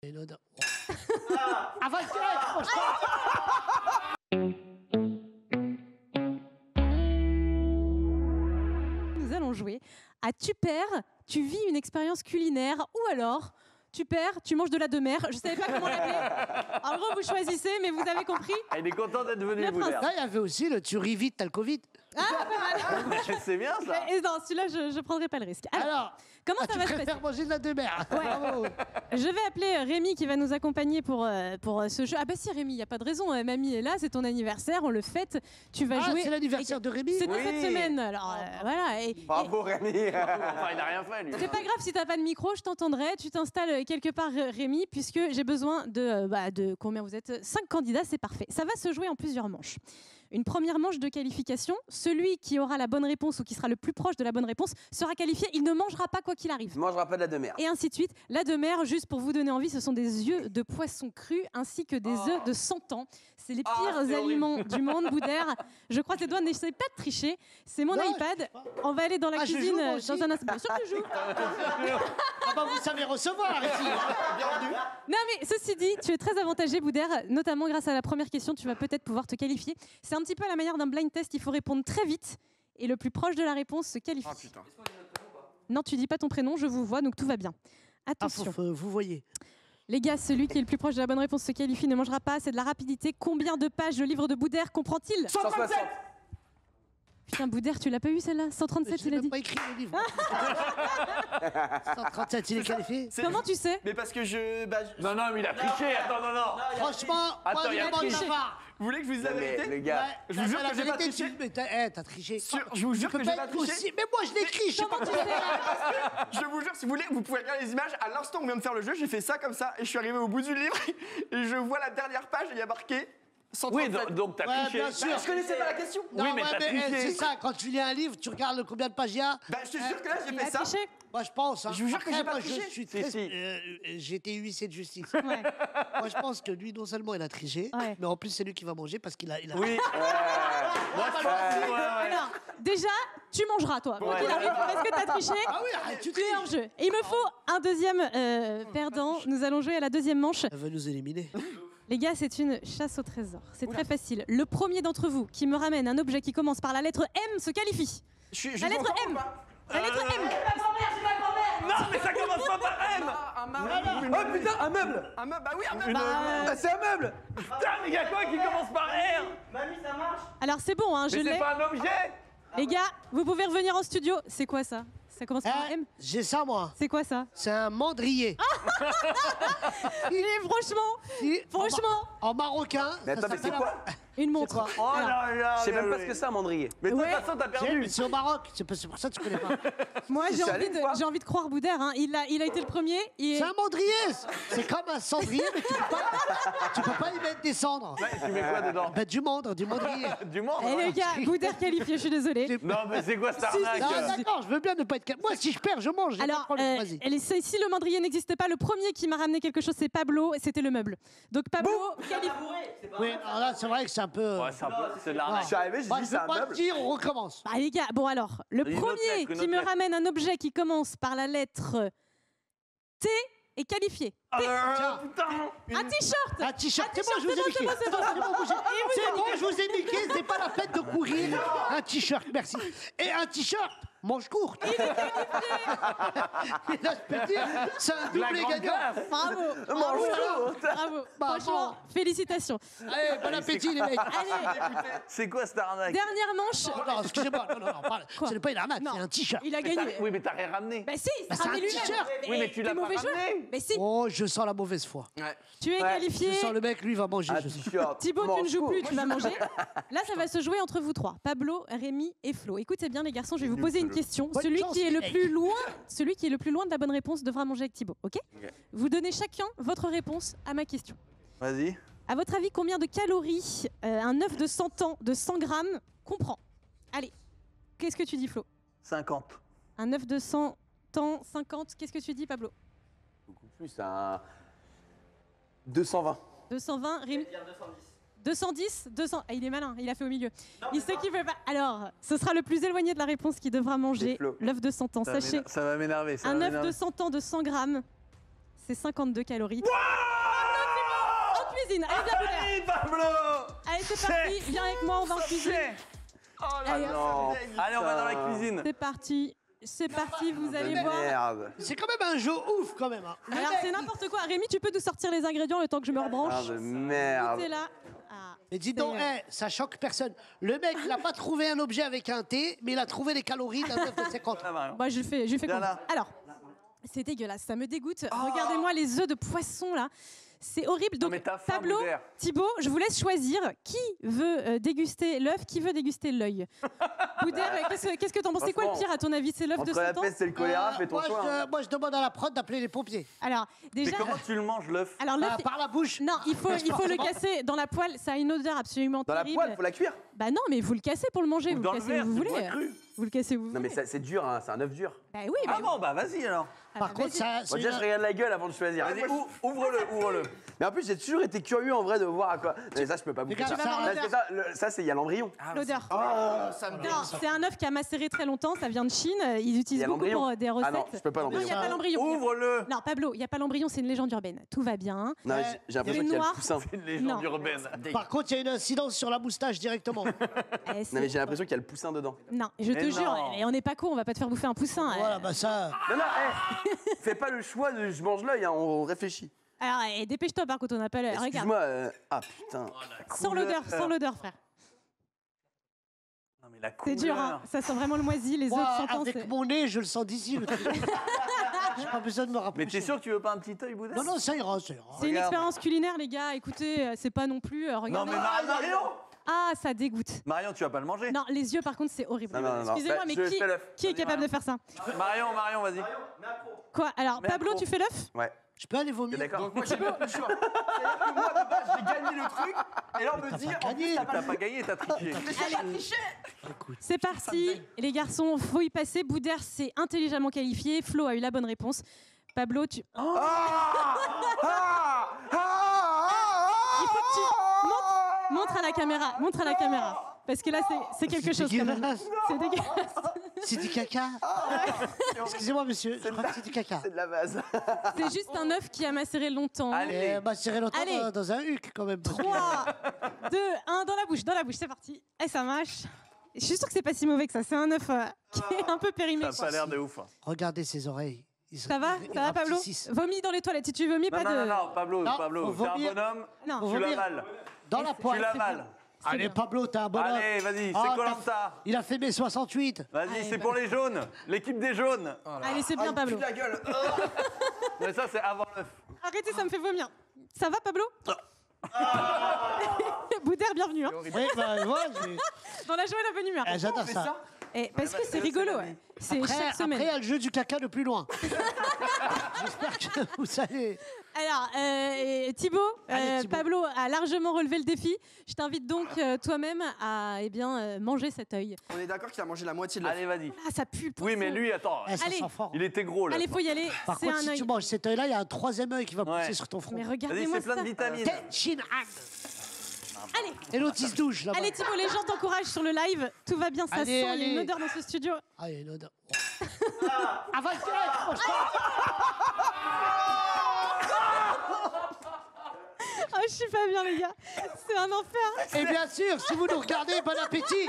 Et l'odeur. Ah, vas-y, franchement. Nous allons jouer à Tu perds, tu vis une expérience culinaire ou alors tu perds, tu manges de la demeure. Je savais pas comment l'appeler. En gros, vous choisissez, mais vous avez compris. Il est content d'être venu, Le Boudère. Là, il y avait aussi le tu ris vite, t'as le Covid. Ah, pas mal. C'est bien ça. Et non, celui-là, je ne prendrai pas le risque. Alors, comment ça tu va se préfères passer? manger de la demeure. Bravo. Je vais appeler Rémi qui va nous accompagner pour ce jeu. Ah bah si Rémi, il n'y a pas de raison. Mamie est là, c'est ton anniversaire, on le fête. Tu vas jouer. C'est l'anniversaire de Rémi. C'était Oui. cette semaine. Alors voilà. Bravo Rémi. Enfin, il n'a rien fait lui. C'est pas grave si t'as pas de micro, je t'entendrai. Tu t'installes quelque part, Rémi, puisque j'ai besoin de combien vous êtes? 5 candidats, c'est parfait. Ça va se jouer en plusieurs manches. Une première manche de qualification. Celui qui aura la bonne réponse ou qui sera le plus proche de la bonne réponse sera qualifié. Il ne mangera pas quoi qu'il arrive. Il ne mangera pas de la demeure. Et ainsi de suite. La demeure, juste pour vous donner envie, ce sont des yeux de poisson cru ainsi que des œufs de 100 ans. C'est les pires aliments du monde, Boudère. Je croise les doigts, n'essayez pas de tricher. C'est mon iPad. On va aller dans la cuisine dans un instant. Bien sûr que je joue. Ah bah vous savez recevoir ici. Non mais ceci dit, tu es très avantagé, Boudère, notamment grâce à la première question, tu vas peut-être pouvoir te qualifier. C'est un petit peu à la manière d'un blind test, il faut répondre très vite et le plus proche de la réponse se qualifie. Oh putain. Non, tu dis pas ton prénom, je vous vois, donc tout va bien. Attention. Vous voyez. Les gars, celui qui est le plus proche de la bonne réponse se qualifie, ne mangera pas, c'est de la rapidité. Combien de pages le livre de Boudère comprend-il? 160. Putain, Boudère, tu l'as pas eu celle-là? 137, il a dit. Pas écrit le livre. 137, il est qualifié. Comment tu sais? Mais parce que Non, non, mais il a triché. Attends, non. Franchement, Attends, moi, il a je demande triché. d'avoir. vous voulez que je vous dise la Mais vérité? les gars, Je vous jure La que j'ai pas vérité, triché. Mais t'as triché. Je vous jure Tu que peux j'ai pas pas être triché. aussi. Mais moi, je l'écris. Je sais Comment pas. tu sais? Je vous jure, si vous voulez, vous pouvez regarder les images. À l'instant où on vient de faire le jeu, j'ai fait ça comme ça et je suis arrivé au bout du livre et je vois la dernière page et il y a marqué 137. oui, donc t'as Ouais, triché. bien sûr. Je connaissais pas la question. Non, Oui, mais t'as triché. c'est ça. Quand tu lis un livre, tu regardes combien de pages il y a. Bah, je te jure que là, j'ai Il fait a ça. triché? Moi, je pense. Hein. Je vous jure que Après, j'ai pas moi, triché. je suis Si, très. si. J'ai été huissier de justice. Ouais. Moi, je pense que lui, non seulement il a triché, Ouais. mais en plus, c'est lui qui va manger parce qu'il a. Oui. Moi, je pense. Alors, déjà, tu mangeras, toi. Quoi qu'il arrive, parce que t'as triché. Ah oui, arrête, tu Tu es en jeu. Et il me faut un deuxième perdant. Nous allons jouer à la deuxième manche. Elle veut nous éliminer. Les gars, c'est une chasse au trésor. C'est très facile. Le premier d'entre vous qui me ramène un objet qui commence par la lettre M se qualifie. La lettre M. La lettre M. Non, mais ça commence pas par M. Oh putain, un meuble. Un meuble, bah oui, un meuble. Bah, c'est un meuble. Putain, mais y a quoi qui commence par R? Alors c'est bon, hein, je Mais c'est l'ai. pas un objet. Les gars, vous pouvez revenir en studio. C'est quoi ça? Ça commence par un M? J'ai ça, moi. C'est quoi ça? C'est un mandrier. Et franchement, En marocain. Mais attends, ça mais c'est s'appelle quoi? une montre. quoi? Oh Alors, là là. Je sais même pas ce que c'est un mandrier. Mais de toute Ouais. façon, t'as perdu. C'est au Maroc. C'est pour ça que tu connais pas. moi, j'ai c'est envie, allé, quoi j'ai envie de croire Boudère. Hein. Il a été le premier. C'est un mandrier. C'est comme un cendrier, mais tu peux pas y mettre des cendres. Tu mets quoi dedans? Bah, du mandrier. Du monde. Eh les gars, Boudère qualifié, je suis désolée. Non, mais c'est quoi cette Si, arnaque? Non, d'accord, je veux bien ne pas être. Moi, si je perds, je mange. j'ai pas de Alors, problème, vas-y. si le mandrier n'existait pas, le premier qui m'a ramené quelque chose, c'est Pablo, et c'était le meuble. Donc Pablo, qualifié. Oui, alors là, c'est vrai que c'est un peu. Ouais, c'est un peu. C'est de l'arnaque. Je suis arrivé, j'ai Moi, dit je c'est veux un pas meuble. te dire, on recommence. Ah les gars, bon alors, le Une autre premier lettre, une qui autre me lettre. ramène un objet qui commence par la lettre T est qualifié. Tiens. Putain. Un t-shirt. Un t-shirt, c'est bon, je vous ai c'est niqué. bon, c'est bon, c'est bon. C'est bon, je vous ai niqué, c'est pas la peine de courir. Un t-shirt, merci. Et un t-shirt, manche courte. Et là, je peux te dire, c'est un La doublé grande gagnant. classe. Bravo. Bravo. Bravo. Bah, Franchement, félicitations. Allez, bon appétit, les mecs. Allez, C'est quoi cette arnaque? dernière manche. Non, excusez-moi, non, parle. Quoi? Ce n'est pas une arnaque, Non. c'est un t-shirt. Il a Mais gagné. oui, mais t'as rien ramené. Bah si, il Bah, s'est c'est un ramené lui-même. t-shirt. Oui, mais tu l'as T'es pas mauvais joueur. ramené. Mais si, Oh, je sens la mauvaise foi. tu es Ouais, qualifié. Je sens le mec, lui, va manger. Un je sens. t-shirt. Thibaut, tu ne manche joues plus, courte. tu vas manger. Là, ça va se jouer entre vous trois. Pablo, Rémi et Flo. Écoutez bien, les garçons, je vais vous poser une question. Bonne Celui chance, qui est le les plus loin, celui qui est le plus loin de la bonne réponse devra manger avec Thibaut. Ok? Vous donnez chacun votre réponse à ma question. Vas-y. À votre avis, combien de calories un œuf de 100 ans de 100 grammes comprend? Allez, qu'est-ce que tu dis, Flo? 50. Un œuf de 100 ans, 50. Qu'est-ce que tu dis, Pablo? Beaucoup plus, un 220. 220. Rémi? 210, 200. Ah, il est malin, il a fait au milieu. Il sait qu'il veut pas. Alors, ce sera le plus éloigné de la réponse qui devra manger C'est Flo. l'œuf de 100 ans. Sachez, Ça va m'énerver. un œuf de 100 ans de 100 grammes, c'est 52 calories. En cuisine, allez viens Boudère. Allez, Pablo. Allez c'est parti, viens avec moi, on va en cuisine. Oh là Allez, là, non. c'est dingue. Allez, on va dans la cuisine. C'est parti, vous allez voir. Merde. C'est quand même un jeu ouf, quand même. Hein. Alors c'est n'importe quoi. Rémi, tu peux nous sortir les ingrédients le temps que je me rebranche. Ah, de merde. Tout est là. Ah, Mais dis donc, ça choque personne. Le mec, il n'a pas trouvé un objet avec un T, mais il a trouvé les calories d'un œuf de 50. Ah, Marion. Moi, je le fais Viens comme là. Alors, c'est dégueulasse, ça me dégoûte. Regardez-moi les œufs de poisson là. C'est horrible. Donc, mais t'as faim, Pablo, Boudère. Thibaut, je vous laisse choisir qui veut déguster l'œuf, qui veut déguster l'œil. Boudère, qu'est-ce que t'en penses? C'est quoi le pire à ton avis? C'est l'œuf de Entre la 100 ans? peste et le choléra, fais ton moi, choix. hein. moi, je demande à la prod d'appeler les pompiers. Alors, Mais déjà. comment tu le manges, l'œuf? Alors, l'œuf. Par la bouche. Non, il faut le forcément. casser dans la poêle. Ça a une odeur absolument Dans la terrible. poêle, faut la cuire. Bah non, mais vous le cassez pour le manger. Ou Vous dans le le cassez verre, où vous c'est voulez. moins cru. Vous le cassez où vous Non, mais voulez. c'est dur, hein, c'est un œuf dur. Bah oui, Ah mais bon, bah vas-y alors. Par contre, ça. Moi, déjà, je regarde la gueule avant de choisir. Vas-y, ouvre-le, ouvre-le. Mais en plus, j'ai toujours été curieux en vrai de voir à quoi. Mais ça, je peux pas bouffer Regarde, ça. tu vas voir Parce que ça, ça, c'est il y a l'embryon. l'odeur. Oh, ça me Non, dégoûte. c'est un œuf qui a macéré très longtemps. Ça vient de Chine. Ils Il y utilisent a beaucoup l'embryon. pour des recettes. Ah non, je peux pas Non, il l'embryon. n'y a pas l'embryon. Ouvre-le. Non, Pablo, il n'y a pas l'embryon. C'est une légende urbaine. Tout va bien. Non, mais j'ai l'impression qu'il y a noir. le poussin. C'est une légende Non. urbaine. Par contre, il y a une incidence sur la moustache directement. Eh, c'est- Non, mais j'ai l'impression qu'il y a le poussin dedans. Non, je te Mais jure. non. Et on n'est pas con. On va pas te faire bouffer un poussin. Voilà, bah ça. Non, non, fais pas le choix de je mange l'œil, hein, on réfléchit. Alors, dépêche-toi. Par contre, on n'a pas l'heure. Regarde. Excuse-moi, ah putain. Sans l'odeur, sans l'odeur, frère. Non mais la C'est couleur. dur. Hein. Ça sent vraiment le moisi. Les œufs Moi, de 100 ans. c'est- avec mon nez, je le sens d'ici. Le truc. J'ai pas besoin de me rapprocher. Mais t'es sûr que tu veux pas un petit œil, Boudin? Non, non, ça ira, ça ira. C'est une Regarde. expérience culinaire, les gars. Écoutez, c'est pas non plus. Non Regardez. mais Marion. Ah, ça dégoûte. Marion, tu vas pas le manger? Non, les yeux, par contre, c'est horrible. Non, non, non, non. Excusez-moi, Bah, mais je qui, fais l'œuf. qui est capable de faire ça? Marion, vas-y. Quoi? Alors, Mais Pablo, pro. tu fais l'œuf? Ouais, Je peux aller vomir. t'es d'accord. Donc moi, j'ai pas le choix. C'est-à-dire que moi, de base, j'ai gagné le truc. Et là, on me t'as dit, pas en gagné. plus, t'as pas T'as pas gagné, t'as triché. C'est parti, les garçons, faut y passer. Boudère, c'est intelligemment qualifié. Flo a eu la bonne réponse. Pablo, tu. Il faut que tu montres à la caméra. Montre à la caméra. Parce que là, c'est quelque chose quand même. dégueulasse. C'est dégueulasse. C'est du caca. Excusez-moi, monsieur, je crois que c'est du caca. C'est de la base. C'est juste un œuf qui a macéré longtemps. Allez. Bah, serré longtemps Allez. dans un huc, quand même. 3, 2, 1, dans la bouche, c'est parti. Et ça marche. Je suis sûre que c'est pas si mauvais que ça. C'est un œuf qui est un peu périmé. Ça a pas l'air de ouf. Hein. Regardez ses oreilles. Ça va Pablo? Vomis dans les toilettes. Si tu vomis, Non, pas non, de. non, non, Pablo, Non, Pablo, faut t'es un vomir. bonhomme, Non. Faut tu vomir. l'avales. Dans la Tu poêle. l'avales. Allez, Pablo, t'es un bonhomme. Allez, vas-y, Ah, c'est t'as- Koh-Lanta. Il a fait mai 68. Vas-y, Allez, c'est pour les jaunes, l'équipe des jaunes. Allez, c'est bien, Pablo. la gueule. Mais ça, c'est avant l'œuf. Arrêtez, ça me fait vomir. Ça va, Pablo? Boudère, bienvenue. Hein. Oui, bah, ouais, Dans la joie et la bonne humeur. j'adore C'est ça. ça. Et parce que c'est rigolo. Ouais. C'est Après, chaque semaine. après, il y a le jeu du caca le plus loin. J'espère que vous savez. Alors, Thibaut, Allez, Thibaut. Pablo a largement relevé le défi. Je t'invite donc toi-même à manger cet œil. On est d'accord qu'il a mangé la moitié de l'œuf. Allez, vas-y. Ah, ça pue le Oui, mais poisson. lui, attends, Ah, ça Allez. sent fort. il était gros là. Allez, faut y aller. Par C'est contre, un si œil. tu manges cet œil-là, il y a un troisième œil qui va Ouais. pousser sur ton front. Mais Vas-y, regardez-moi c'est plein ça. de vitamines. Tenchin Han. Allez, Et l'autre, il se douche là-bas. allez Thibaut, les gens t'encouragent sur le live. Tout va bien, ça Allez, sent. Il y a une allez. odeur dans ce studio. Ah, il y a une odeur. Avale direct, mange pas. Oh, je suis pas bien, les gars. C'est un enfer. Et bien sûr, si vous nous regardez, bon appétit.